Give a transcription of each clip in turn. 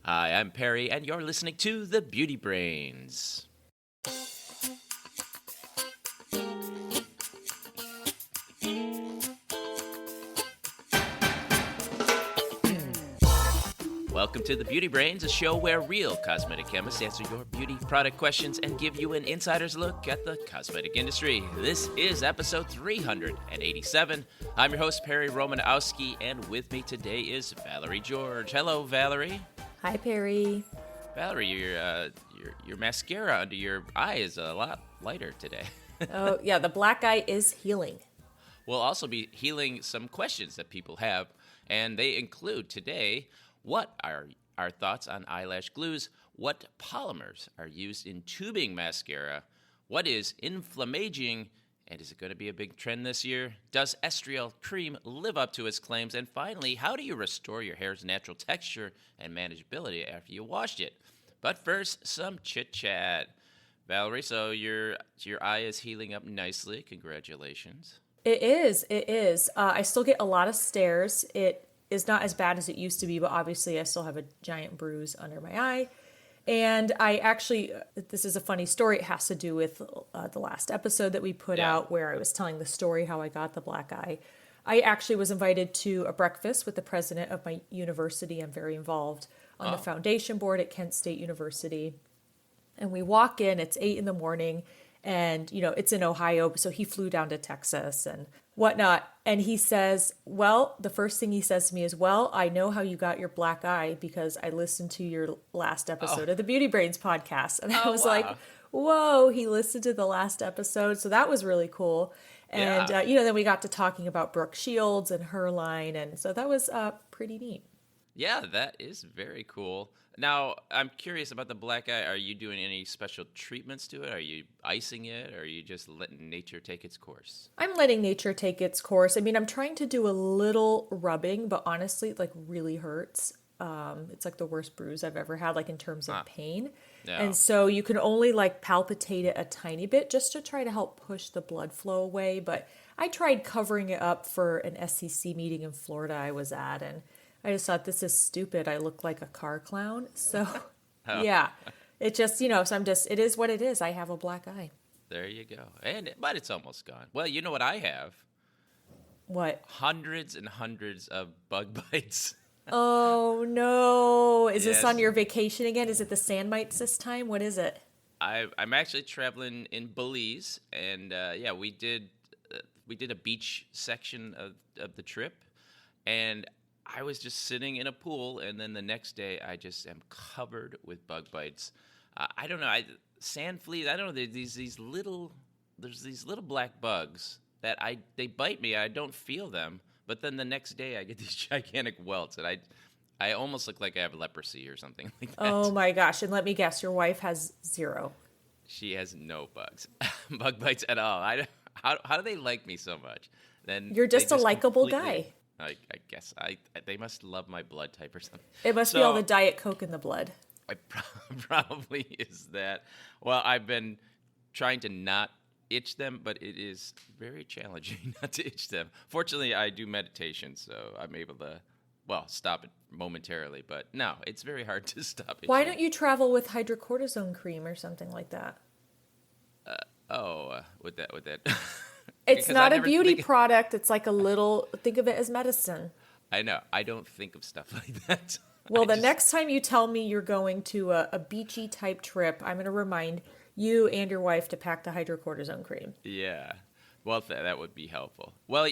Hi, I'm Perry, and you're listening to The Beauty Brains. Welcome to The Beauty Brains, a show where real cosmetic chemists answer your beauty product questions and give you an insider's look at the cosmetic industry. This is episode 387. I'm your host, Perry Romanowski, and with me today is Valerie George. Hello, Valerie. Hi, Perry. Valerie, your mascara under your eye is a lot lighter today. Oh, yeah, the black eye is healing. We'll also be healing some questions that people have, and they include today, what are our thoughts on eyelash glues? What polymers are used in tubing mascara? What is Inflammaging? And is it going to be a big trend this year? Does Estriol cream live up to its claims? And finally, how do you restore your hair's natural texture and manageability after you washed it? But first, some chit-chat. Valerie, so your eye is healing up nicely. Congratulations. It is. I still get a lot of stares. It is not as bad as it used to be, but obviously I still have a giant bruise under my eye. And I actually, this is a funny story. It has to do with the last episode that we put out where I was telling the story how I got the black eye. I actually was invited to a breakfast with the president of my university. I'm very involved on the foundation board at Kent State University. And we walk in, it's 8 a.m, and, it's in Ohio, so he flew down to Texas and whatnot. And he says, the first thing he says to me is, I know how you got your black eye because I listened to your last episode of the Beauty Brains podcast. And I was like, whoa, he listened to the last episode. So that was really cool. And, then we got to talking about Brooke Shields and her line. And so that was pretty neat. Yeah, that is very cool. Now, I'm curious about the black eye. Are you doing any special treatments to it? Are you icing it? Or are you just letting nature take its course? I'm letting nature take its course. I mean, I'm trying to do a little rubbing, but honestly, it really hurts. It's like the worst bruise I've ever had, in terms of pain. Yeah. And so you can only palpitate it a tiny bit just to try to help push the blood flow away. But I tried covering it up for an SEC meeting in Florida I was at, and I just thought, this is stupid. I look like a car clown. So, yeah, it just, so it is what it is. I have a black eye. There you go. But it's almost gone. Well, you know what I have? What? Hundreds and hundreds of bug bites. Oh, no. Is this on your vacation again? Is it the sand mites this time? What is it? I'm actually traveling in Belize. And, we did a beach section of the trip. And I was just sitting in a pool, and then the next day I just am covered with bug bites. I don't know, sand fleas. I don't know. There's these little black bugs that they bite me. I don't feel them, but then the next day I get these gigantic welts, and I almost look like I have leprosy or something like that. Oh my gosh! And let me guess, your wife has zero. She has no bug bites at all. How do they like me so much? Then you're just a likable guy. I guess they must love my blood type or something. It must be all the Diet Coke in the blood. It probably is that. Well, I've been trying to not itch them, but it is very challenging not to itch them. Fortunately, I do meditation, so I'm able to, stop it momentarily. But no, it's very hard to stop itching. Why don't you travel with hydrocortisone cream or something like that? With that. It's not a beauty product. It's like think of it as medicine. I know. I don't think of stuff like that. Well, next time you tell me you're going to a beachy type trip, I'm going to remind you and your wife to pack the hydrocortisone cream. Yeah. Well, that would be helpful. Well,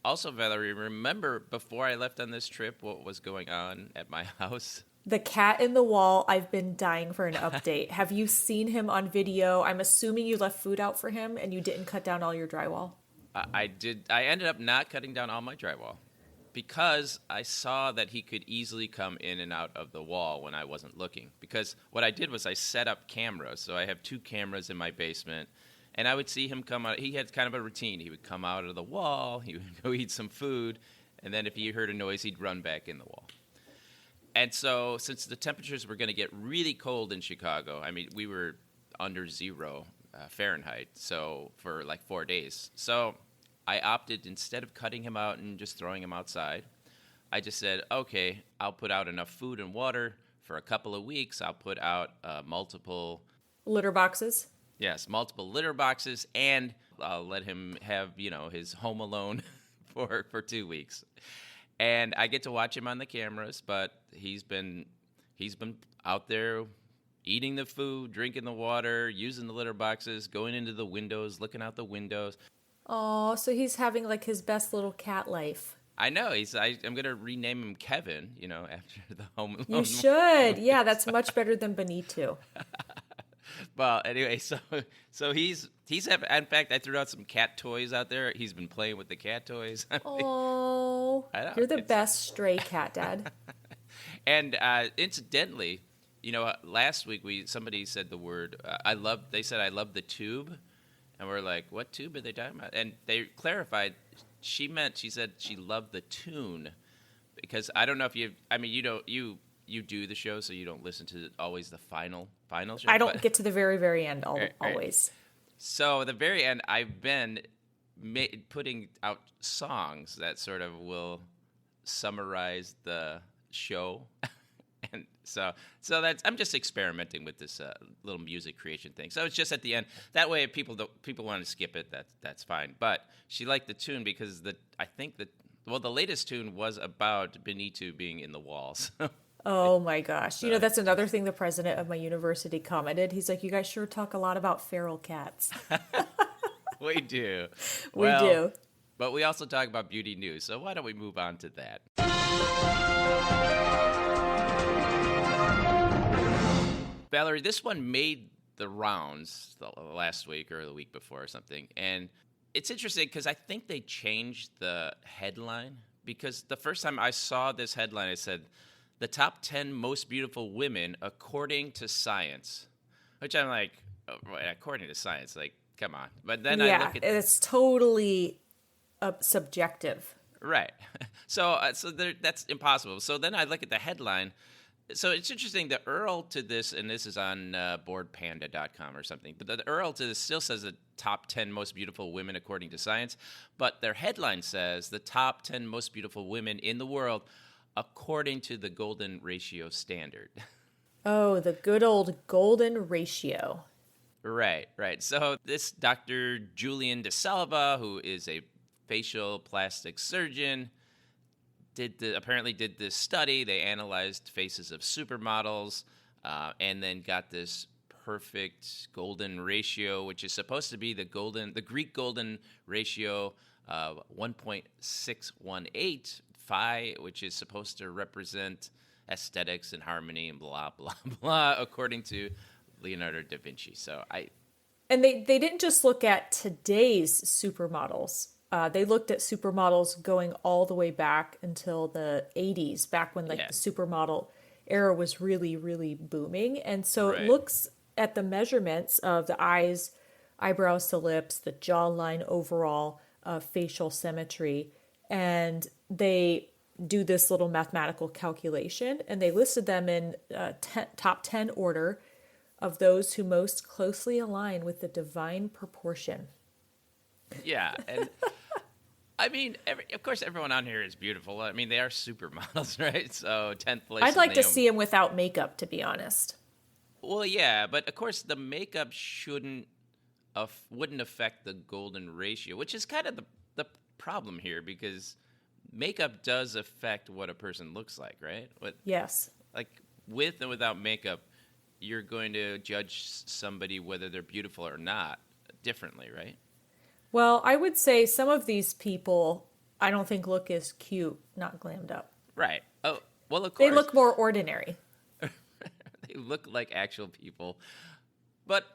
also, Valerie, remember before I left on this trip what was going on at my house? The cat in the wall, I've been dying for an update. Have you seen him on video? I'm assuming you left food out for him and you didn't cut down all your drywall. I did. I ended up not cutting down all my drywall because I saw that he could easily come in and out of the wall when I wasn't looking. Because what I did was I set up cameras. So I have 2 cameras in my basement, and I would see him come out. He had kind of a routine. He would come out of the wall, he would go eat some food, and then if he heard a noise, he'd run back in the wall. And so since the temperatures were going to get really cold in Chicago, I mean, we were under 0 Fahrenheit, so for 4 days. So I opted, instead of cutting him out and just throwing him outside, I just said, okay, I'll put out enough food and water for a couple of weeks, I'll put out multiple Litter boxes. Yes, multiple litter boxes, and I'll let him have, his home alone for 2 weeks. And I get to watch him on the cameras, but he's been out there eating the food, drinking the water, using the litter boxes, going into the windows, looking out the windows. Oh, so he's having like his best little cat life. I know. I'm going to rename him Kevin, after the home alone. You should. Yeah, movie. that's much better than Benito. Well, anyway, so he's in fact, I threw out some cat toys out there. He's been playing with the cat toys. Oh, I know, you're the best stray cat dad. And incidentally, last week somebody said the word they said I love the tube, and we're like, what tube are they talking about? And they clarified she said she loved the tune, because I don't know if you do the show, so you don't listen to always the final show. I don't get to the very, very end always. Right. So at the very end, I've been putting out songs that sort of will summarize the show. And so that's, I'm just experimenting with this little music creation thing. So it's just at the end. That way, if people want to skip it, that's fine. But she liked the tune because the latest tune was about Benito being in the walls. Oh my gosh. That's another thing the president of my university commented. He's like, you guys sure talk a lot about feral cats. We do. We do. But we also talk about beauty news. So why don't we move on to that? Valerie, this one made the rounds last week or the week before or something. And it's interesting because I think they changed the headline, because the first time I saw this headline, it said, the top 10 most beautiful women according to science, which I'm like, oh, according to science, like, come on. But then I look at it's totally subjective. Right. So that's impossible. So then I look at the headline. So it's interesting. The URL to this, and this is on boardpanda.com or something, but the URL to this still says the top 10 most beautiful women according to science, but their headline says the top 10 most beautiful women in the world according to the golden ratio standard. Oh, the good old golden ratio. Right. So this Dr. Julian DeSalva, who is a facial plastic surgeon, apparently did this study. They analyzed faces of supermodels and then got this perfect golden ratio, which is supposed to be the Greek golden ratio, 1.618 phi, which is supposed to represent aesthetics and harmony and blah, blah, blah, according to Leonardo da Vinci. And they didn't just look at today's supermodels. They looked at supermodels going all the way back until the 80s, back when the supermodel era was really, really booming. And so it looks at the measurements of the eyes, eyebrows to lips, the jawline overall, facial symmetry, and they do this little mathematical calculation, and they listed them in top 10 order of those who most closely align with the divine proportion. Yeah, and I mean, of course, everyone on here is beautiful. I mean, they are supermodels, right? So 10th place. I'd like to see them without makeup, to be honest. Well, yeah, but of course, the makeup wouldn't affect the golden ratio, which is kind of the problem here, because makeup does affect what a person looks like, right? Yes. Like with and without makeup, you're going to judge somebody whether they're beautiful or not differently, right? Well, I would say some of these people I don't think look as cute, not glammed up. Right. Oh, well, of course. They look more ordinary. They look like actual people. But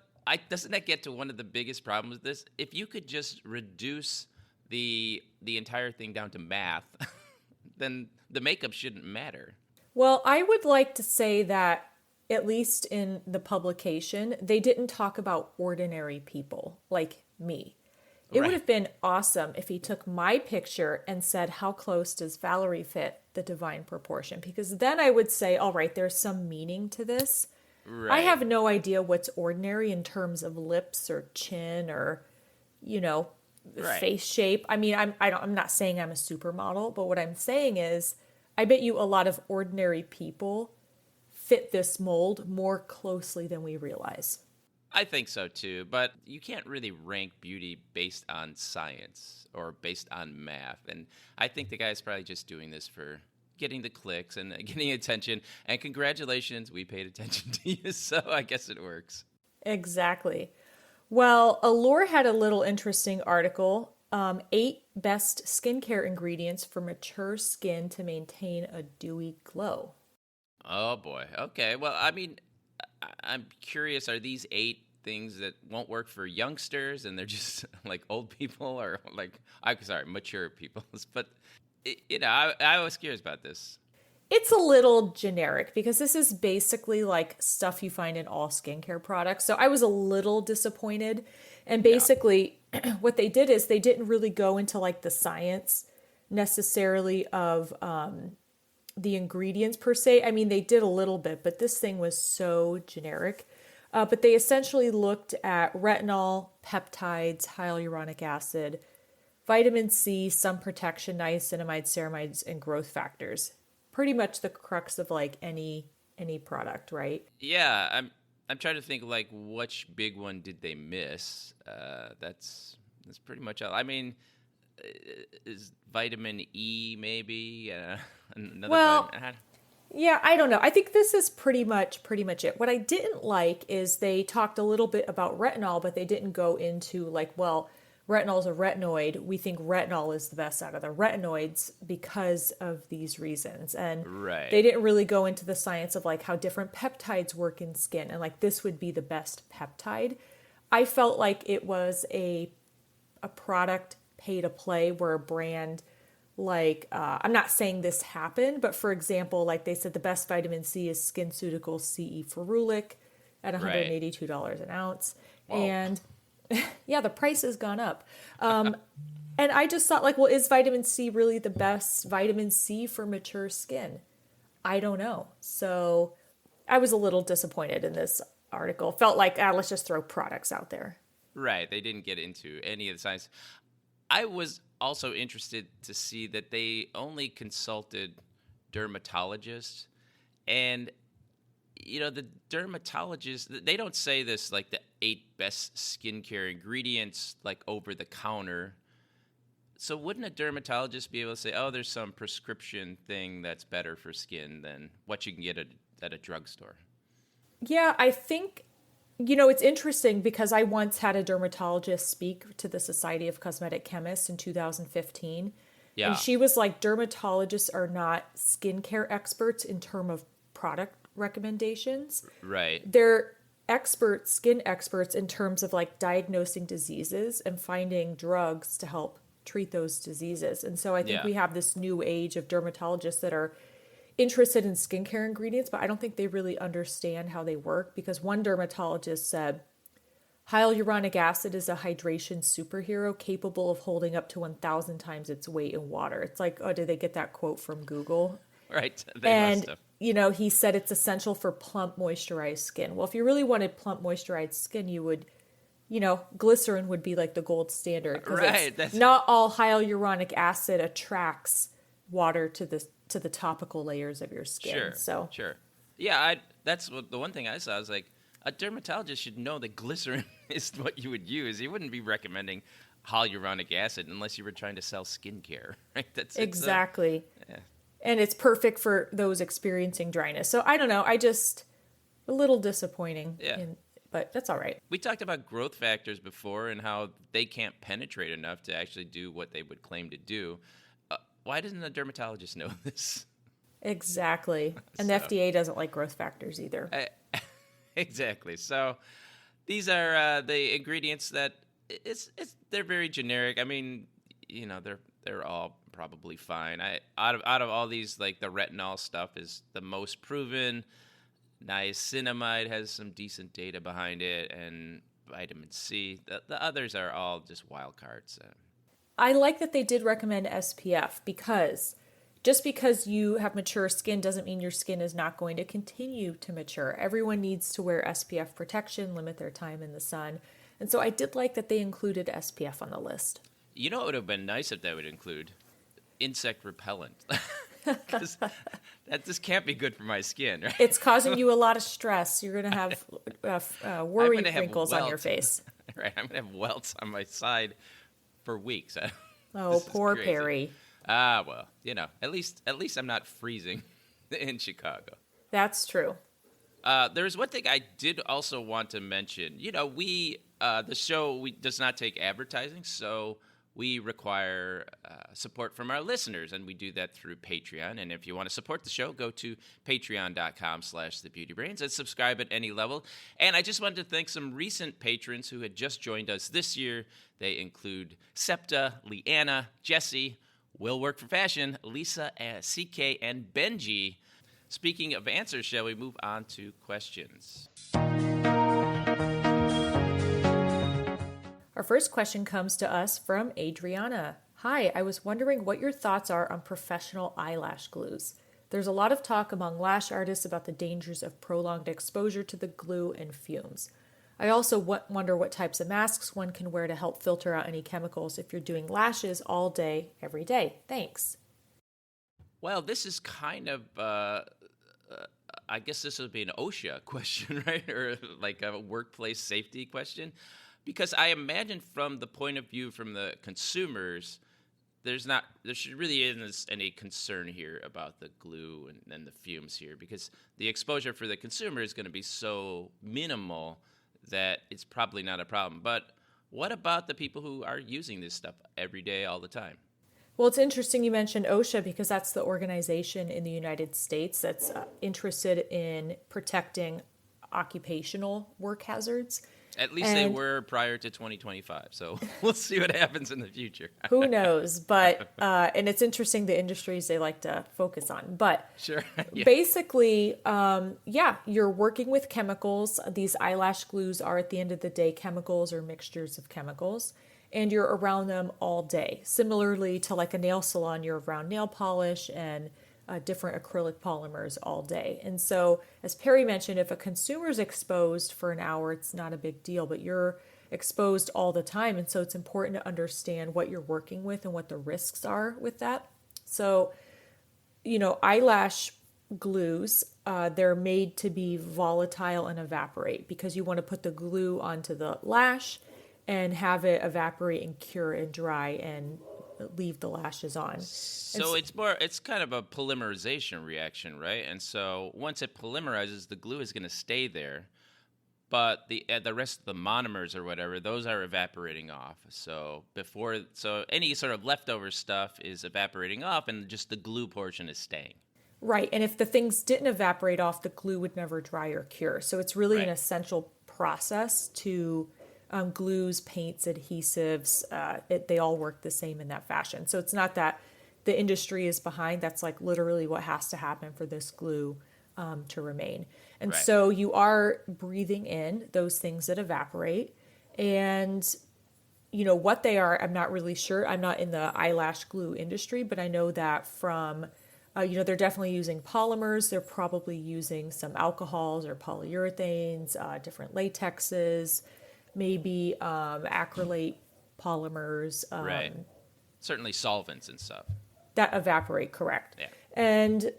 doesn't that get to one of the biggest problems with this? If you could just reduce the entire thing down to math, then the makeup shouldn't matter. Well, I would like to say that, at least in the publication, they didn't talk about ordinary people like me. It would have been awesome if he took my picture and said, how close does Valerie fit the divine proportion? Because then I would say, all right, there's some meaning to this. Right. I have no idea what's ordinary in terms of lips or chin or, face shape. I mean, I'm not saying I'm a supermodel, but what I'm saying is I bet you a lot of ordinary people fit this mold more closely than we realize. I think so too, but you can't really rank beauty based on science or based on math. And I think the guy's probably just doing this for getting the clicks and getting attention. And congratulations, we paid attention to you, so I guess it works. Exactly. Well, Allure had a little interesting article, 8 best skincare ingredients for mature skin to maintain a dewy glow. Oh boy. Okay. Well, I mean, I'm curious. Are these 8 things that won't work for youngsters, and they're just like old people, or like I'm sorry, mature people? But I was curious about this. It's a little generic because this is basically like stuff you find in all skincare products. So I was a little disappointed. And Yeah. basically, what they did is they didn't really go into like the science necessarily of the ingredients per se. I mean, they did a little bit, but this thing was so generic. But they essentially looked at retinol, peptides, hyaluronic acid, vitamin C, sun protection, niacinamide, ceramides, and growth factors. Pretty much the crux of like any product, right? Yeah. I'm trying to think like which big one did they miss? That's pretty much all. I mean, is vitamin E maybe another Well, vitamin? yeah, I don't know. I think this is pretty much it. What I didn't like is they talked a little bit about retinol, but they didn't go into like, well, retinol is a retinoid. We think retinol is the best out of the retinoids because of these reasons. And Right. they didn't really go into the science of like how different peptides work in skin and like this would be the best peptide. I felt like it was a product pay to play where a brand like I'm not saying this happened, but for example, like they said the best vitamin C is SkinCeuticals CE Ferulic at Right. $182 an ounce. Whoa. And yeah, the price has gone up. And I just thought like, well, is vitamin C really the best vitamin C for mature skin? I don't know. So I was a little disappointed in this article. Felt like, let's just throw products out there. Right. They didn't get into any of the science. I was also interested to see that they only consulted dermatologists. And, the dermatologists, they don't say this like the 8 best skincare ingredients like over the counter. So wouldn't a dermatologist be able to say, oh, there's some prescription thing that's better for skin than what you can get at a drugstore? Yeah, I think, it's interesting because I once had a dermatologist speak to the Society of Cosmetic Chemists in 2015. And Yeah. she was like, dermatologists are not skincare experts in terms of product recommendations. Right. They're experts, skin experts in terms of like diagnosing diseases and finding drugs to help treat those diseases. And so I think Yeah. we have this new age of dermatologists that are interested in skincare ingredients, but I don't think they really understand how they work because one dermatologist said hyaluronic acid is a hydration superhero capable of holding up to 1,000 times its weight in water. It's like, oh, did they get that quote from Google? Right. They must And, have. he said it's essential for plump, moisturized skin. Well, if you really wanted plump, moisturized skin, you would, glycerin would be like the gold standard because Right. it's not all hyaluronic acid attracts water to the topical layers of your skin. Sure. So Sure. Yeah. That's the one thing I saw. I was like, a dermatologist should know that glycerin is what you would use. He wouldn't be recommending hyaluronic acid unless you were trying to sell skincare, right? That's exactly. Yeah. And it's perfect for those experiencing dryness. So I don't know. I just a little disappointing. Yeah. But that's all right. We talked about growth factors before and how they can't penetrate enough to actually do what they would claim to do. Why doesn't a dermatologist know this? Exactly. And the So- FDA doesn't like growth factors either. Exactly. So these are the ingredients that they're very generic. I mean, they're all probably fine. Out of all these, like the retinol stuff is the most proven. Niacinamide has some decent data behind it, and vitamin C. The others are all just wild cards. I like that they did recommend SPF because just because you have mature skin doesn't mean your skin is not going to continue to mature. Everyone needs to wear SPF protection, limit their time in the sun. And so I did like that they included SPF on the list. It would have been nice if that would include insect repellent. because that just can't be good for my skin, right? It's causing you a lot of stress. You're going to have worry I'm gonna have wrinkles on your welts. face. Right, I'm gonna have welts on my side for weeks. Oh, This is poor crazy. Perry. Ah, well, at least I'm not freezing in Chicago. That's true. There's one thing I did also want to mention. The show does not take advertising, so we require support from our listeners, and we do that through Patreon. And if you want to support the show, go to patreon.com/thebeautybrains and subscribe at any level. And I just wanted to thank some recent patrons who had just joined us this year. They include Septa, Leanna, Jesse, Will Work for Fashion, Lisa, CK, and Benji. Speaking of answers, shall we move on to questions? Our first question comes to us from Adriana. Hi, I was wondering what your thoughts are on professional eyelash glues. There's a lot of talk among lash artists about the dangers of prolonged exposure to the glue and fumes. I also wonder what types of masks one can wear to help filter out any chemicals if you're doing lashes all day, every day. Thanks. Well, this is kind of, I guess this would be an OSHA question, right? Or like a workplace safety question. Because I imagine from the point of view from the consumers, there really isn't any concern here about the glue and the fumes here, because the exposure for the consumer is going to be so minimal that it's probably not a problem. But what about the people who are using this stuff every day, all the time? Well, it's interesting you mentioned OSHA because that's the organization in the United States that's interested in protecting occupational work hazards. At least they were prior to 2025, so we'll see what happens in the future. Who knows? But, and it's interesting the industries they like to focus on. But Sure. Yeah. basically, you're working with chemicals. These eyelash glues are, at the end of the day, chemicals or mixtures of chemicals, and you're around them all day. Similarly to like a nail salon, you're around nail polish and different acrylic polymers all day. And so, as Perry mentioned, if a consumer's exposed for an hour, it's not a big deal, but you're exposed all the time. And so it's important to understand what you're working with and what the risks are with that. So, eyelash glues, they're made to be volatile and evaporate because you want to put the glue onto the lash and have it evaporate and cure and dry and leave the lashes on. So it's kind of a polymerization reaction, right? And so once it polymerizes, the glue is going to stay there, but the rest of the monomers or whatever, those are evaporating off. So any sort of leftover stuff is evaporating off, and just the glue portion is staying. Right, and if the things didn't evaporate off, the glue would never dry or cure. So it's really an essential process to glues, paints, adhesives, they all work the same in that fashion. So it's not that the industry is behind. That's like literally what has to happen for this glue to remain. And so you are breathing in those things that evaporate. And, what they are, I'm not really sure. I'm not in the eyelash glue industry, but I know that from, they're definitely using polymers. They're probably using some alcohols or polyurethanes, different latexes, maybe acrylate polymers. Right. Certainly solvents and stuff. That evaporate, correct. Yeah. And,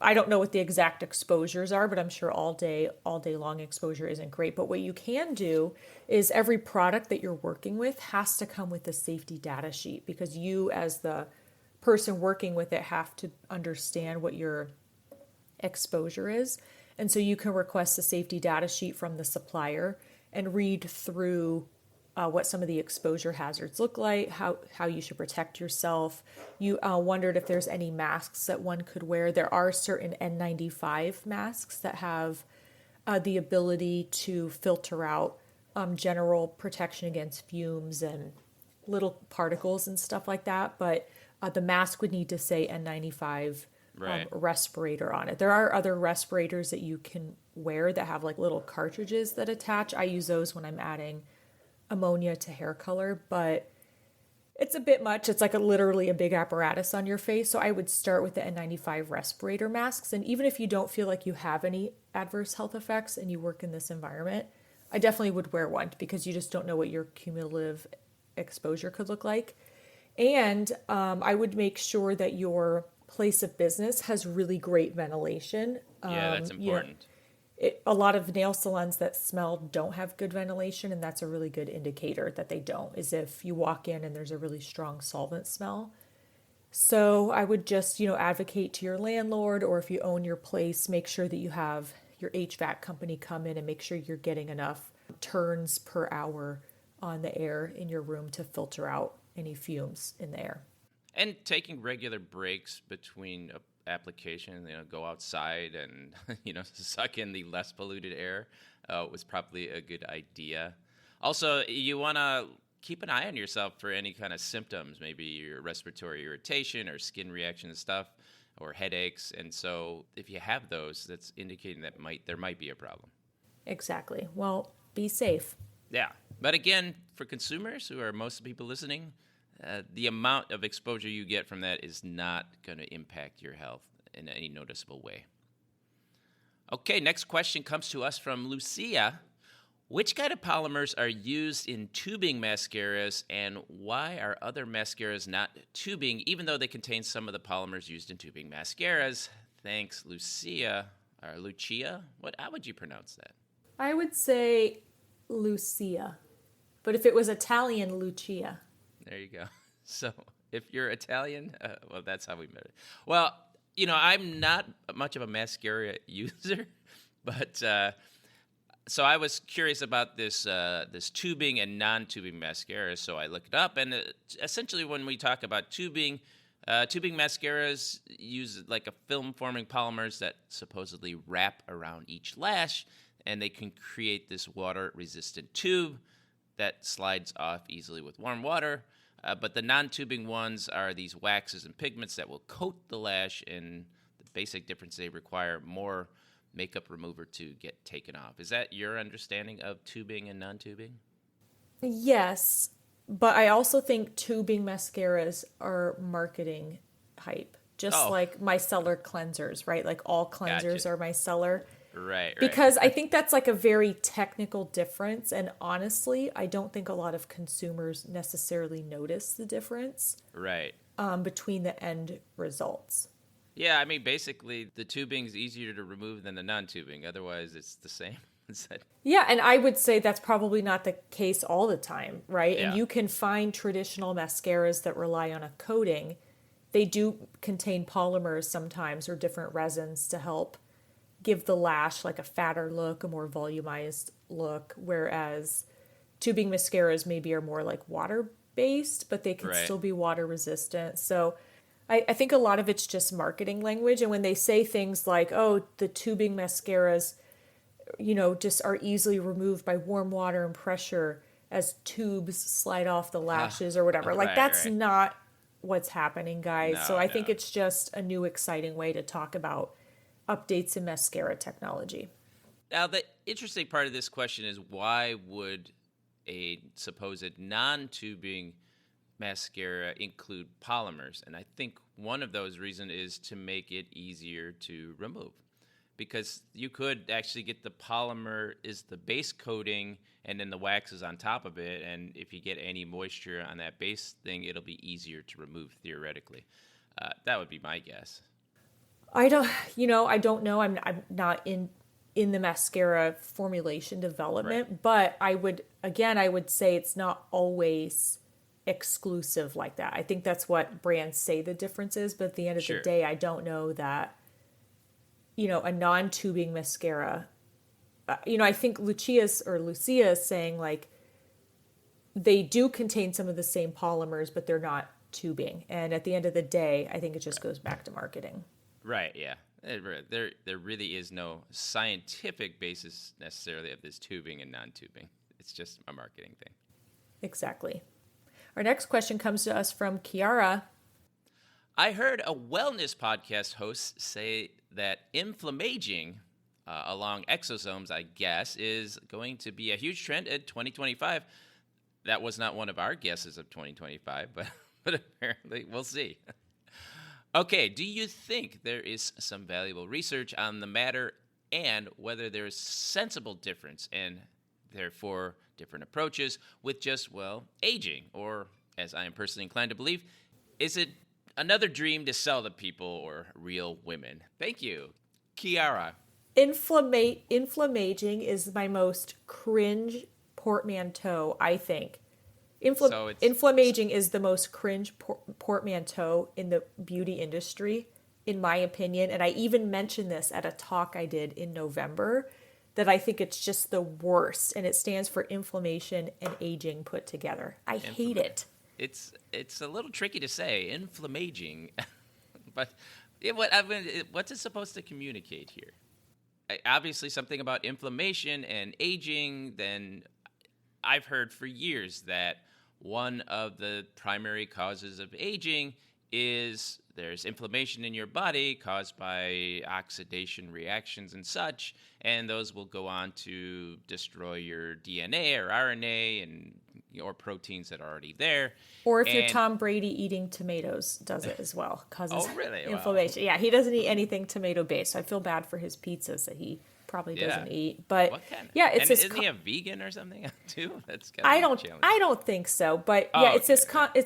I don't know what the exact exposures are, but I'm sure all day long exposure isn't great. But what you can do is every product that you're working with has to come with a safety data sheet, because you as the person working with it have to understand what your exposure is. And so you can request a safety data sheet from the supplier and read through what some of the exposure hazards look like, how you should protect yourself. You wondered if there's any masks that one could wear. There are certain N95 masks that have the ability to filter out general protection against fumes and little particles and stuff like that. But the mask would need to say N95 respirator on it. There are other respirators that you can wear that have like little cartridges that attach. I use those when I'm adding ammonia to hair color, but it's a bit much. It's like literally a big apparatus on your face. So I would start with the N95 respirator masks. And even if you don't feel like you have any adverse health effects and you work in this environment, I definitely would wear one, because you just don't know what your cumulative exposure could look like. And I would make sure that your place of business has really great ventilation. Yeah, that's You know, important. a lot of nail salons that smell don't have good ventilation, and that's a really good indicator that they don't, is if you walk in and there's a really strong solvent smell. So I would just, advocate to your landlord, or if you own your place, make sure that you have your HVAC company come in and make sure you're getting enough turns per hour on the air in your room to filter out any fumes in the air. And taking regular breaks between application, go outside and, suck in the less polluted air was probably a good idea. Also, you want to keep an eye on yourself for any kind of symptoms, maybe your respiratory irritation or skin reaction and stuff, or headaches. And so if you have those, that's indicating that there might be a problem. Exactly. Well, be safe. Yeah. But again, for consumers, who are most people listening, the amount of exposure you get from that is not going to impact your health in any noticeable way. Okay, next question comes to us from Lucia. Which kind of polymers are used in tubing mascaras, and why are other mascaras not tubing, even though they contain some of the polymers used in tubing mascaras? Thanks, Lucia. Or Lucia? How would you pronounce that? I would say Lucia, but if it was Italian, Lucia. There you go. So if you're Italian, well, that's how we met it. Well, I'm not much of a mascara user, but so I was curious about this tubing and non-tubing mascara, so I looked it up. And essentially when we talk about tubing mascaras use like a film-forming polymers that supposedly wrap around each lash, and they can create this water-resistant tube that slides off easily with warm water. But the non-tubing ones are these waxes and pigments that will coat the lash, and the basic difference, they require more makeup remover to get taken off. Is that your understanding of tubing and non-tubing? Yes, but I also think tubing mascaras are marketing hype, just like micellar cleansers, right? Like all cleansers Gotcha. are micellar. Right. Because I think that's like a very technical difference. And honestly, I don't think a lot of consumers necessarily notice the difference Right. between the end results. Yeah, I mean, basically, the tubing's easier to remove than the non-tubing. Otherwise, it's the same. Yeah, and I would say that's probably not the case all the time, right? Yeah. And you can find traditional mascaras that rely on a coating. They do contain polymers sometimes or different resins to help give the lash like a fatter look, a more volumized look, whereas tubing mascaras maybe are more like water-based, but they can still be water resistant. So I think a lot of it's just marketing language. And when they say things like, oh, the tubing mascaras, just are easily removed by warm water and pressure as tubes slide off the lashes or whatever. Like that's not what's happening, guys. No, so I think it's just a new exciting way to talk about updates in mascara technology. Now, the interesting part of this question is, why would a supposed non-tubing mascara include polymers? And I think one of those reasons is to make it easier to remove. Because you could actually get the polymer is the base coating, and then the wax is on top of it. And if you get any moisture on that base thing, it'll be easier to remove theoretically. That would be my guess. I don't know. I'm not in the mascara formulation development, but I would say it's not always exclusive like that. I think that's what brands say the difference is, but at the end of the day, I don't know that, a non-tubing mascara, I think Lucia is saying like they do contain some of the same polymers, but they're not tubing. And at the end of the day, I think it just goes back to marketing. Right, yeah. There really is no scientific basis necessarily of this tubing and non-tubing. It's just a marketing thing. Exactly. Our next question comes to us from Kiara. I heard a wellness podcast host say that inflammaging along exosomes, I guess, is going to be a huge trend in 2025. That was not one of our guesses of 2025, but apparently we'll see. Okay, do you think there is some valuable research on the matter and whether there is sensible difference and therefore different approaches with just, aging or as I am personally inclined to believe, is it another dream to sell to people or real women? Thank you. Kiara. Inflammaging is my most cringe portmanteau, I think. So it's Inflammaging is the most cringe portmanteau in the beauty industry, in my opinion. And I even mentioned this at a talk I did in November, that I think it's just the worst. And it stands for inflammation and aging put together. I hate it. it's a little tricky to say, inflammaging, but what's it supposed to communicate here? Obviously, something about inflammation and aging. Then I've heard for years that one of the primary causes of aging is there's inflammation in your body caused by oxidation reactions and such, and those will go on to destroy your DNA or RNA and or proteins that are already there. Or if you're Tom Brady, eating tomatoes does it as well. Causes really? inflammation. Wow. Yeah, he doesn't eat anything tomato based. So I feel bad for his pizzas that he probably doesn't eat. But yeah, it's isn't he a vegan or something too? That's kind of I don't think so. But yeah, it's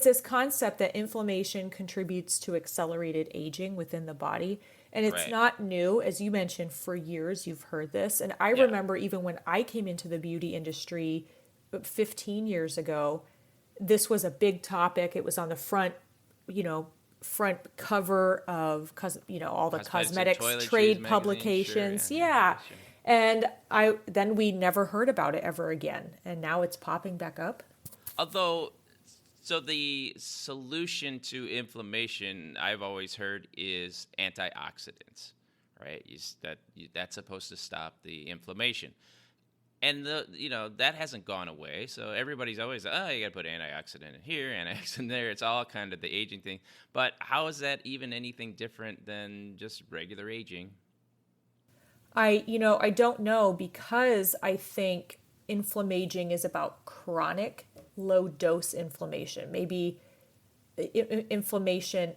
this concept that inflammation contributes to accelerated aging within the body. And it's not new. As you mentioned, for years you've heard this. And I remember even when I came into the beauty industry 15 years ago, this was a big topic. It was on the front cover of, all the cosmetics trade publications. Sure. And then we never heard about it ever again. And now it's popping back up. Although, so the solution to inflammation, I've always heard, is antioxidants, right? That's supposed to stop the inflammation. And that hasn't gone away. So everybody's always, you got to put antioxidant in here, antioxidant there. It's all kind of the aging thing. But how is that even anything different than just regular aging? I don't know, because I think inflammaging is about chronic low dose inflammation. Maybe inflammation.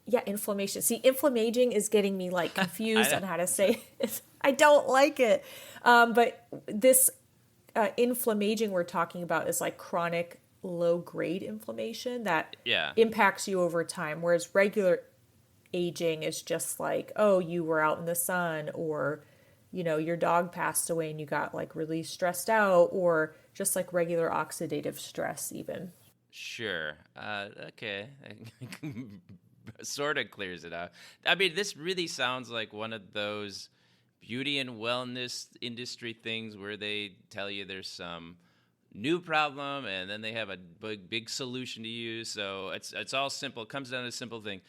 Yeah, inflammation. See, inflammaging is getting me like confused on how to say it. I don't like it. But this inflammaging we're talking about is like chronic low grade inflammation that impacts you over time. Whereas regular aging is just like, oh, you were out in the sun, or, your dog passed away and you got like really stressed out, or just like regular oxidative stress even. Sure. Okay. Sort of clears it out. I mean, this really sounds like one of those beauty and wellness industry things where they tell you there's some new problem and then they have a big solution to use. So it's all simple. It comes down to a simple thing.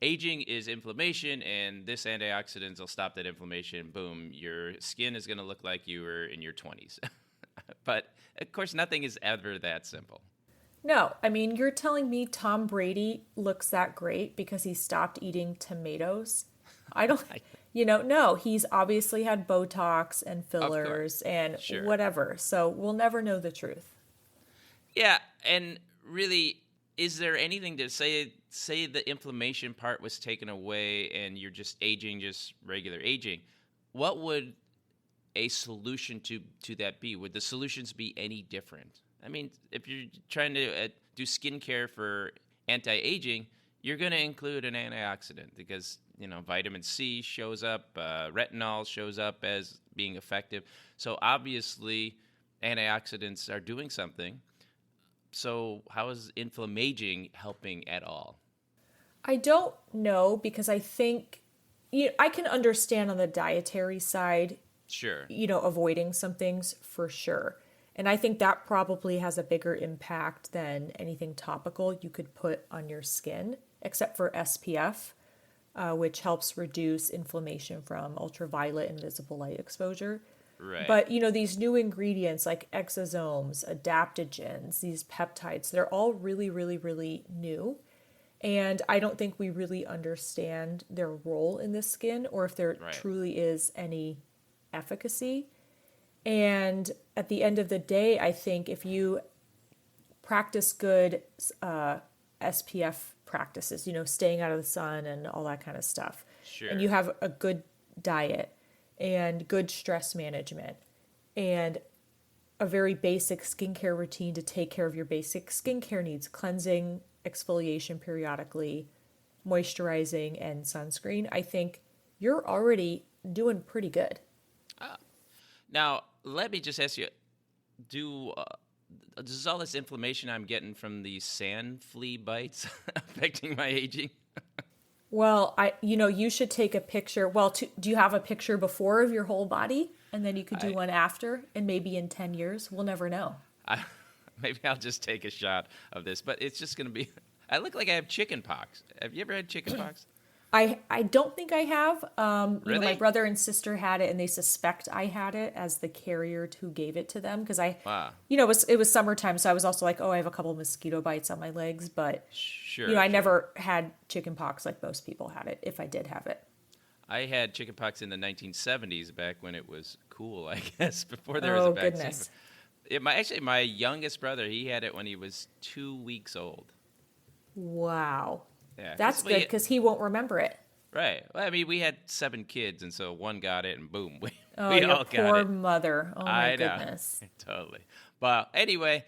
Aging is inflammation, and this antioxidants will stop that inflammation. Boom, your skin is going to look like you were in your 20s. But, of course, nothing is ever that simple. No, I mean, you're telling me Tom Brady looks that great because he stopped eating tomatoes? I don't, no, he's obviously had Botox and fillers and whatever. So we'll never know the truth. Yeah, and really, is there anything to say the inflammation part was taken away and you're just aging, just regular aging? What would a solution to that be? Would the solutions be any different? I mean, if you're trying to do skincare for anti-aging, you're going to include an antioxidant because, vitamin C shows up, retinol shows up as being effective. So obviously, antioxidants are doing something. So how is inflammaging helping at all? I don't know, because I think I can understand on the dietary side, avoiding some things for sure. And I think that probably has a bigger impact than anything topical you could put on your skin, except for SPF, which helps reduce inflammation from ultraviolet and visible light exposure. Right. But, these new ingredients like exosomes, adaptogens, these peptides, they're all really, really, really new. And I don't think we really understand their role in the skin, or if there truly is any efficacy. And at the end of the day, I think if you practice good SPF practices, staying out of the sun and all that kind of stuff, and you have a good diet and good stress management and a very basic skincare routine to take care of your basic skincare needs, cleansing, exfoliation periodically, moisturizing, and sunscreen, I think you're already doing pretty good. Ah. Now, let me just ask you, do does all this inflammation I'm getting from these sand flea bites affecting my aging? Well, you should take a picture. Well, do you have a picture before of your whole body? And then you could do one after, and maybe in 10 years, we'll never know. I, maybe I'll just take a shot of this, but it's just going to be. I look like I have chicken pox. Have you ever had chicken pox? I don't think I have. Really? My brother and sister had it, and they suspect I had it as the carrier who gave it to them because Wow. it was summertime, so I was also like, oh, I have a couple of mosquito bites on my legs, but Sure. I never had chicken pox like most people had it. If I did have it, I had chicken pox in the 1970s, back when it was cool, I guess, before there was a vaccine. Goodness. My youngest brother, he had it when he was 2 weeks old. Wow. Yeah, That's good because he won't remember it. Right. Well, I mean, we had 7 kids, and so one got it, and boom, we Your all got poor it. mother. Oh, my I know. goodness. Totally. But anyway,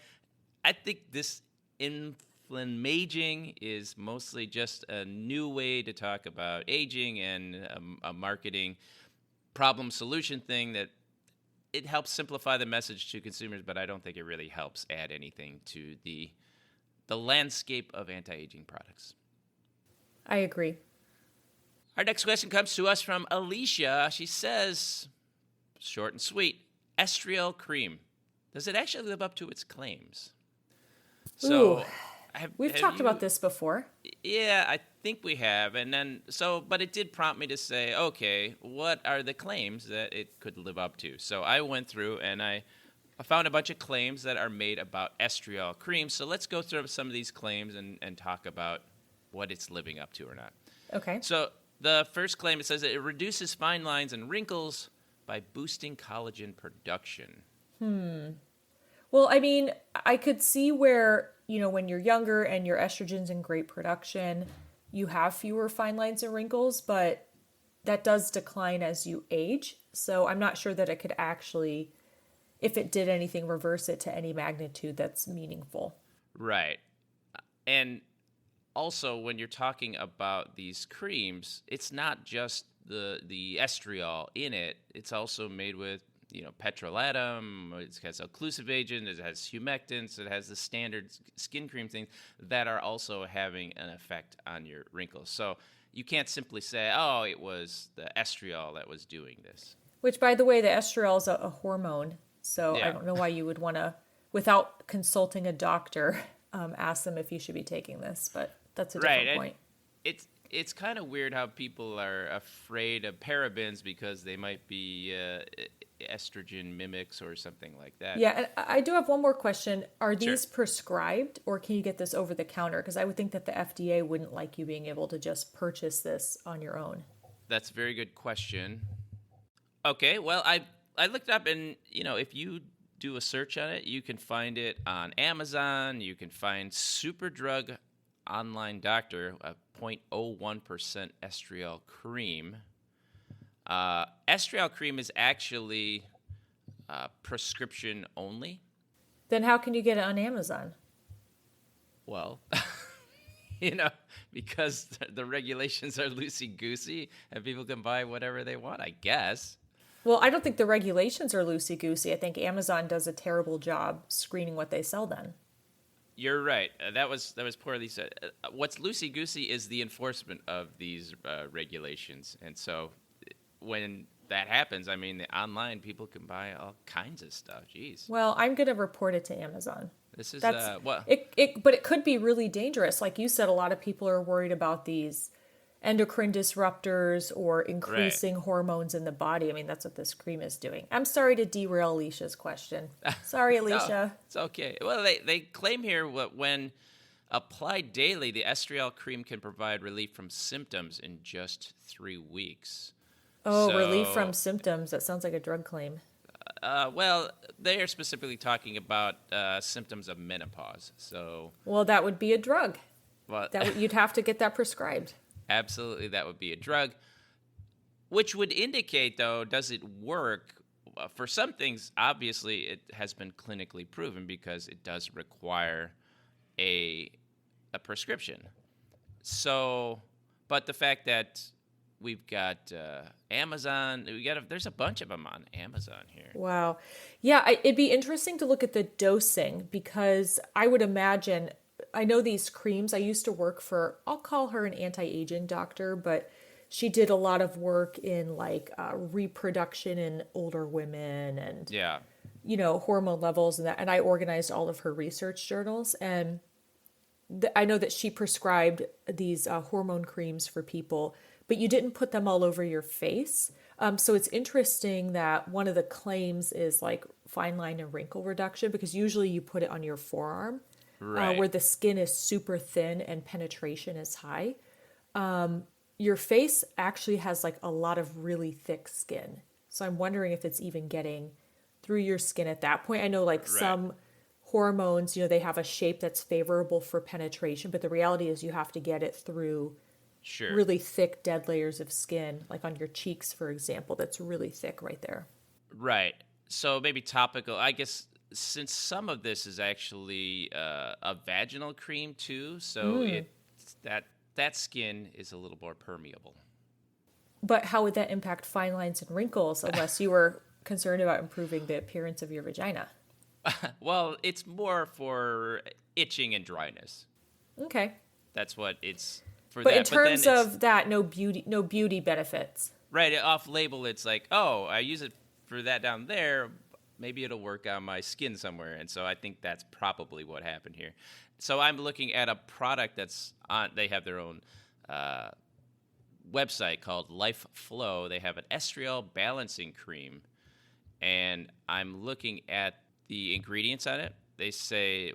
I think this inflammaging is mostly just a new way to talk about aging and a marketing problem-solution thing that it helps simplify the message to consumers, but I don't think it really helps add anything to the landscape of anti-aging products. I agree. Our next question comes to us from Alicia. She says, short and sweet, Estriol cream. Does it actually live up to its claims? Ooh, have talked you- about this before. Yeah, I think we have. And then, but it did prompt me to say, okay, what are the claims that it could live up to? So I went through and I found a bunch of claims that are made about Estriol cream. So let's go through some of these claims and talk about what it's living up to or not. Okay. So the first claim, it says that it reduces fine lines and wrinkles by boosting collagen production. Well, I mean, I could see where, when you're younger and your estrogen's in great production, you have fewer fine lines and wrinkles, but that does decline as you age. So I'm not sure that it could actually, if it did anything, reverse it to any magnitude that's meaningful. Right. And also, when you're talking about these creams, it's not just the estriol in it. It's also made with, petrolatum. It has occlusive agent. It has humectants. It has the standard skin cream things that are also having an effect on your wrinkles. So you can't simply say, oh, it was the estriol that was doing this. Which, by the way, the estriol is a hormone. So Yeah. I don't know why you would want to, without consulting a doctor, ask them if you should be taking this. But that's a different point. It's kind of weird how people are afraid of parabens because they might be estrogen mimics or something like that. Yeah, and I do have one more question. Are these Sure. prescribed or can you get this over the counter? Because I would think that the FDA wouldn't like you being able to just purchase this on your own. That's a very good question. Okay, well, I looked up and, if you do a search on it, you can find it on Amazon. You can find Superdrug Online Doctor, a 0.01% estriol cream. Estriol cream is actually prescription only. Then how can you get it on Amazon? Well, because the regulations are loosey-goosey and people can buy whatever they want, I guess. Well, I don't think the regulations are loosey-goosey. I think Amazon does a terrible job screening what they sell then. You're right. That was poorly said. What's loosey-goosey is the enforcement of these regulations. And so when that happens, I mean, online people can buy all kinds of stuff. Jeez. Well, I'm going to report it to Amazon. This is But it could be really dangerous. Like you said, a lot of people are worried about these endocrine disruptors or increasing hormones in the body. I mean, that's what this cream is doing. I'm sorry to derail Alicia's question. Sorry, Alicia. No, it's okay. Well, they claim here when applied daily, the estriol cream can provide relief from symptoms in just 3 weeks. Oh, relief from symptoms. That sounds like a drug claim. Well, they are specifically talking about symptoms of menopause. So, well, that would be a drug. Well, You'd have to get that prescribed. Absolutely, that would be a drug, which would indicate, though, does it work? for some things, obviously, it has been clinically proven because it does require a prescription. So, but the fact that we've got Amazon, there's a bunch of them on Amazon here. Wow. Yeah, it'd be interesting to look at the dosing because I would imagine, I know these creams, I used to work for, I'll call her an anti-aging doctor, but she did a lot of work in like reproduction in older women and, Yeah. hormone levels and that. And I organized all of her research journals. And I know that she prescribed these hormone creams for people, but you didn't put them all over your face. So it's interesting that one of the claims is like fine line and wrinkle reduction, because usually you put it on your forearm, Right. where the skin is super thin and penetration is high. Your face actually has like a lot of really thick skin. So I'm wondering if it's even getting through your skin at that point. I know like some hormones, they have a shape that's favorable for penetration, but the reality is you have to get it through Sure. really thick dead layers of skin, like on your cheeks, for example, that's really thick right there. Right. So maybe topical. I guess since some of this is actually a vaginal cream too, so that skin is a little more permeable. But how would that impact fine lines and wrinkles unless you were concerned about improving the appearance of your vagina? Well, it's more for itching and dryness. Okay. That's what it's for. But that. in terms but then of that, no beauty benefits. right off label, it's like, oh, I use it for that down there. Maybe it'll work on my skin somewhere. And so I think that's probably what happened here. So I'm looking at a product that's on. They have their own website called Life Flow. They have an Estriol balancing cream, and I'm looking at the ingredients on it. They say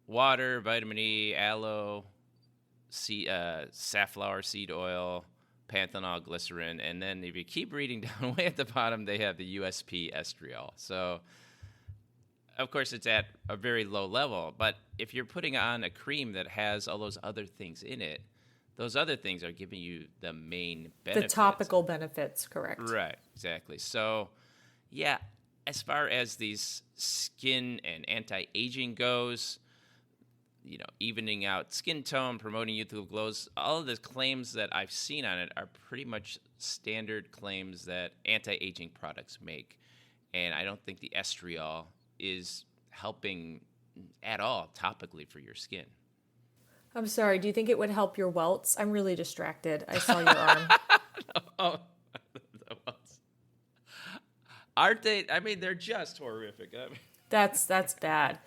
water, vitamin E, aloe, safflower seed oil, panthenol, glycerin, and then if you keep reading down way at the bottom, they have the USP estriol. So, of course, it's at a very low level, but if you're putting on a cream that has all those other things in it, those other things are giving you the main benefits. The topical benefits, correct. Right, exactly. So, yeah, as far as these skin and anti-aging goes, evening out skin tone, promoting youthful glows, all of the claims that I've seen on it are pretty much standard claims that anti-aging products make. And I don't think the estriol is helping at all topically for your skin. I'm sorry, do you think it would help your welts? I'm really distracted. I saw your arm. Oh, aren't they? I mean, they're just horrific. I mean, That's bad.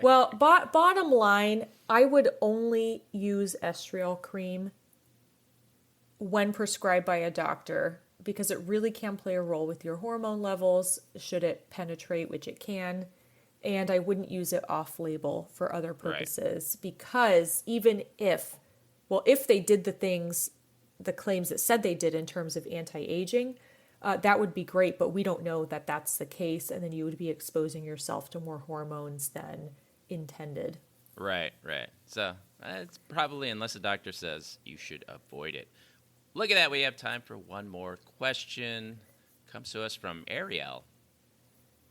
Well, bottom line, I would only use estriol cream when prescribed by a doctor because it really can play a role with your hormone levels, should it penetrate, which it can. And I wouldn't use it off-label for other purposes because even if they did the claims that said they did in terms of anti-aging, that would be great, but we don't know that that's the case, and then you would be exposing yourself to more hormones than intended. Right. So it's probably, unless the doctor says you should avoid it. Look at that. We have time for one more question. Comes to us from Ariel.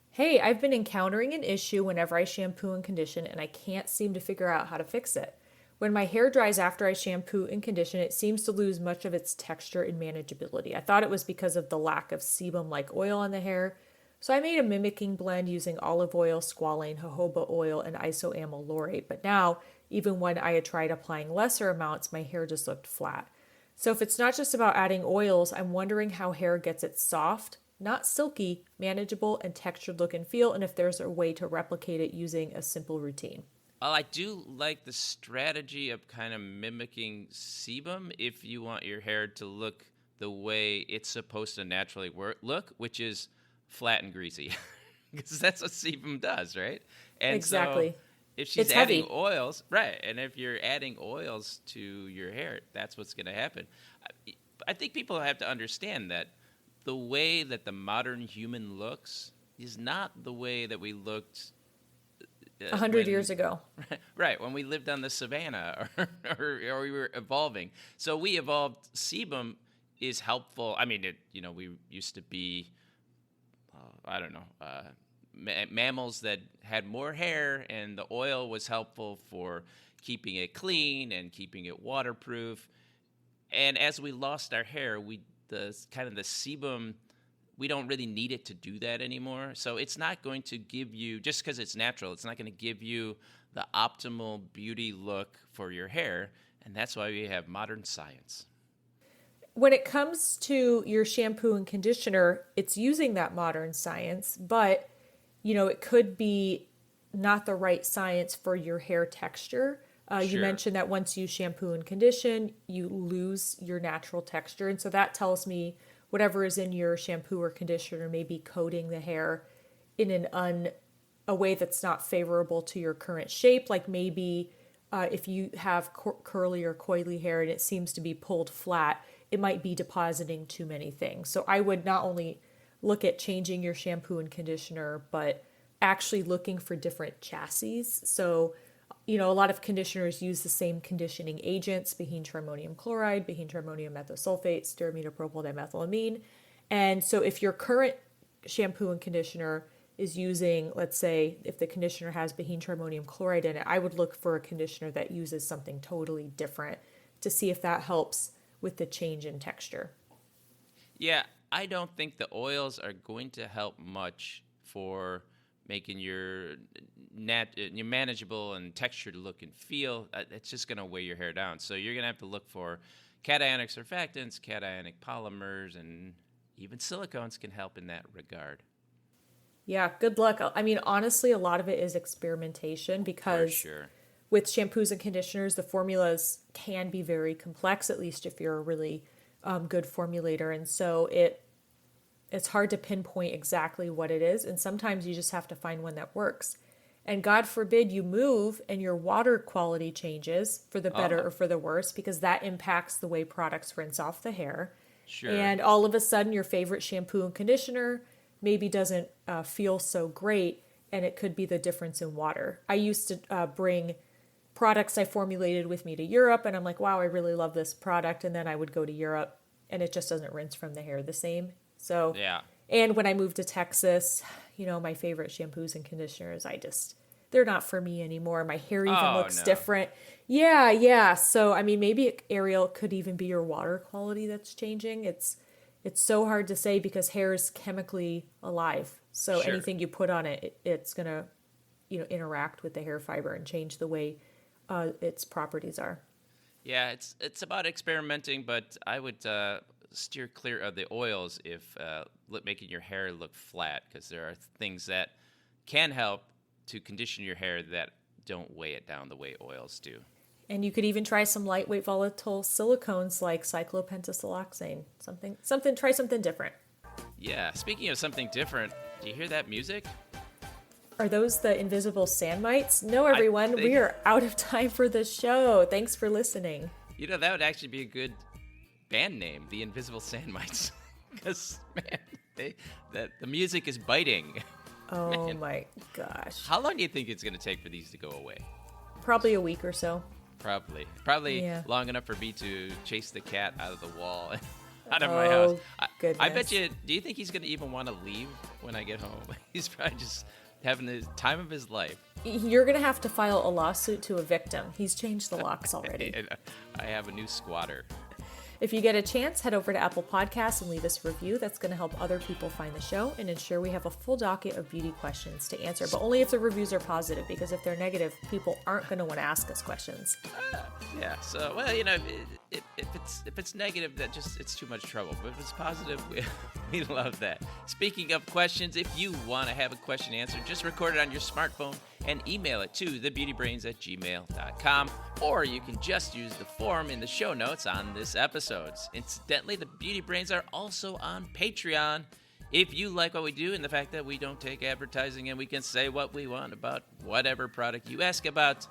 Hey, I've been encountering an issue whenever I shampoo and condition, and I can't seem to figure out how to fix it. When my hair dries after I shampoo and condition, it seems to lose much of its texture and manageability. I thought it was because of the lack of sebum-like oil on the hair, so I made a mimicking blend using olive oil, squalane, jojoba oil, and isoamyl laurate. But now, even when I had tried applying lesser amounts, my hair just looked flat. So if it's not just about adding oils, I'm wondering how hair gets its soft, not silky, manageable, and textured look and feel, and if there's a way to replicate it using a simple routine. Well, I do like the strategy of kind of mimicking sebum if you want your hair to look the way it's supposed to naturally look, which is flat and greasy. Because that's what sebum does, right? And exactly. So if she's it's adding heavy. oils, right, and if you're adding oils to your hair, that's what's going to happen. I think people have to understand that the way that the modern human looks is not the way that we looked 100 years ago. Right, when we lived on the savannah or we were evolving. So we evolved. Sebum is helpful. I mean, we used to be I don't know, mammals that had more hair, and the oil was helpful for keeping it clean and keeping it waterproof. And as we lost our hair, the sebum, we don't really need it to do that anymore. So it's not going to give you, just because it's natural, it's not going to give you the optimal beauty look for your hair. And that's why we have modern science. When it comes to your shampoo and conditioner, it's using that modern science, but it could be not the right science for your hair texture. Sure. You mentioned that once you shampoo and condition, you lose your natural texture. And so that tells me whatever is in your shampoo or conditioner may be coating the hair in a way that's not favorable to your current shape. Like maybe if you have curly or coily hair and it seems to be pulled flat, it might be depositing too many things. So I would not only look at changing your shampoo and conditioner, but actually looking for different chassis. So, a lot of conditioners use the same conditioning agents, bihine-trimonium chloride, bihine-trimonium methosulfate, stearinimidopropyl dimethylamine. And so if your current shampoo and conditioner is using, let's say, if the conditioner has bihine-trimonium chloride in it, I would look for a conditioner that uses something totally different to see if that helps with the change in texture. Yeah, I don't think the oils are going to help much for making your manageable and textured look and feel. It's just going to weigh your hair down. So you're going to have to look for cationic surfactants, cationic polymers, and even silicones can help in that regard. Yeah, good luck. I mean, honestly, a lot of it is experimentation because with shampoos and conditioners, the formulas can be very complex, at least if you're a really good formulator. And so it's hard to pinpoint exactly what it is. And sometimes you just have to find one that works. And God forbid you move and your water quality changes for the better or for the worse, because that impacts the way products rinse off the hair. Sure. And all of a sudden your favorite shampoo and conditioner maybe doesn't feel so great, and it could be the difference in water. I used to bring products I formulated with me to Europe, and I'm like, wow, I really love this product. And then I would go to Europe and it just doesn't rinse from the hair the same. So, yeah. And when I moved to Texas, my favorite shampoos and conditioners, they're not for me anymore. My hair even looks different. Yeah. So, I mean, maybe Estriol could even be your water quality that's changing. It's so hard to say because hair is chemically alive. So anything you put on it, it's going to, interact with the hair fiber and change the way its properties are. Yeah, it's about experimenting, but I would steer clear of the oils if making your hair look flat, because there are things that can help to condition your hair that don't weigh it down the way oils do. And you could even try some lightweight volatile silicones like cyclopentasiloxane. Try something different. Yeah, speaking of something different, do you hear that music? Are those the invisible sand mites? No, everyone, we are out of time for the show. Thanks for listening. That would actually be a good band name, the Invisible Sand Mites. Because, man, the music is biting. Oh, my gosh. How long do you think it's going to take for these to go away? Probably a week or so. Probably yeah. Long enough for me to chase the cat out of the wall, out of my house. Goodness. I bet you, do you think he's going to even want to leave when I get home? He's probably just having the time of his life. You're going to have to file a lawsuit to evict him. He's changed the locks already. I have a new squatter. If you get a chance, head over to Apple Podcasts and leave us a review. That's going to help other people find the show and ensure we have a full docket of beauty questions to answer, but only if the reviews are positive, because if they're negative, people aren't going to want to ask us questions. Yeah, so, well, if it's negative, it's too much trouble. But if it's positive, we love that. Speaking of questions, if you want to have a question answered, just record it on your smartphone and email it to thebeautybrains@gmail.com, or you can just use the form in the show notes on this episode. Incidentally, the Beauty Brains are also on Patreon. If you like what we do and the fact that we don't take advertising and we can say what we want about whatever product you ask about,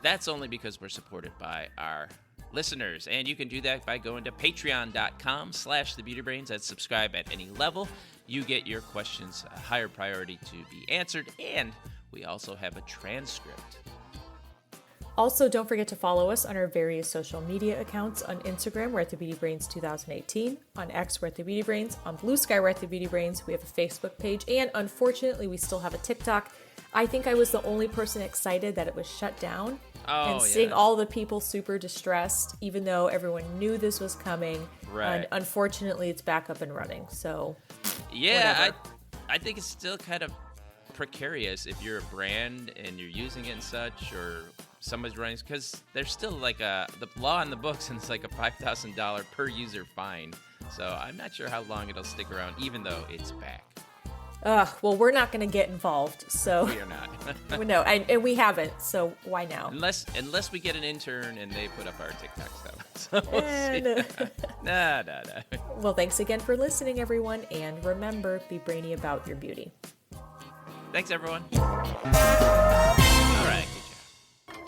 that's only because we're supported by our listeners. And you can do that by going to patreon.com/thebeautybrains and subscribe at any level. You get your questions a higher priority to be answered, and we also have a transcript. Also, don't forget to follow us on our various social media accounts. On Instagram, we're at The Beauty Brains 2018. On X, we're at The Beauty Brains. On Blue Sky, we're at The Beauty Brains. We have a Facebook page. And unfortunately, we still have a TikTok. I think I was the only person excited that it was shut down. And seeing all the people super distressed, even though everyone knew this was coming. Right. And unfortunately, it's back up and running. So, yeah, I think it's still kind of precarious if you're a brand and you're using it and such, or somebody's running, because there's still like the law in the books, and it's like a $5,000 per user fine. So I'm not sure how long it'll stick around, even though it's back. Well, we're not going to get involved, so We are not. no, and we haven't. So why now? Unless we get an intern and they put up our TikTok stuff. So we'll see. Nah. Well, thanks again for listening, everyone, and remember, be brainy about your beauty. Thanks, everyone. All right, good job.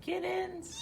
Kittens.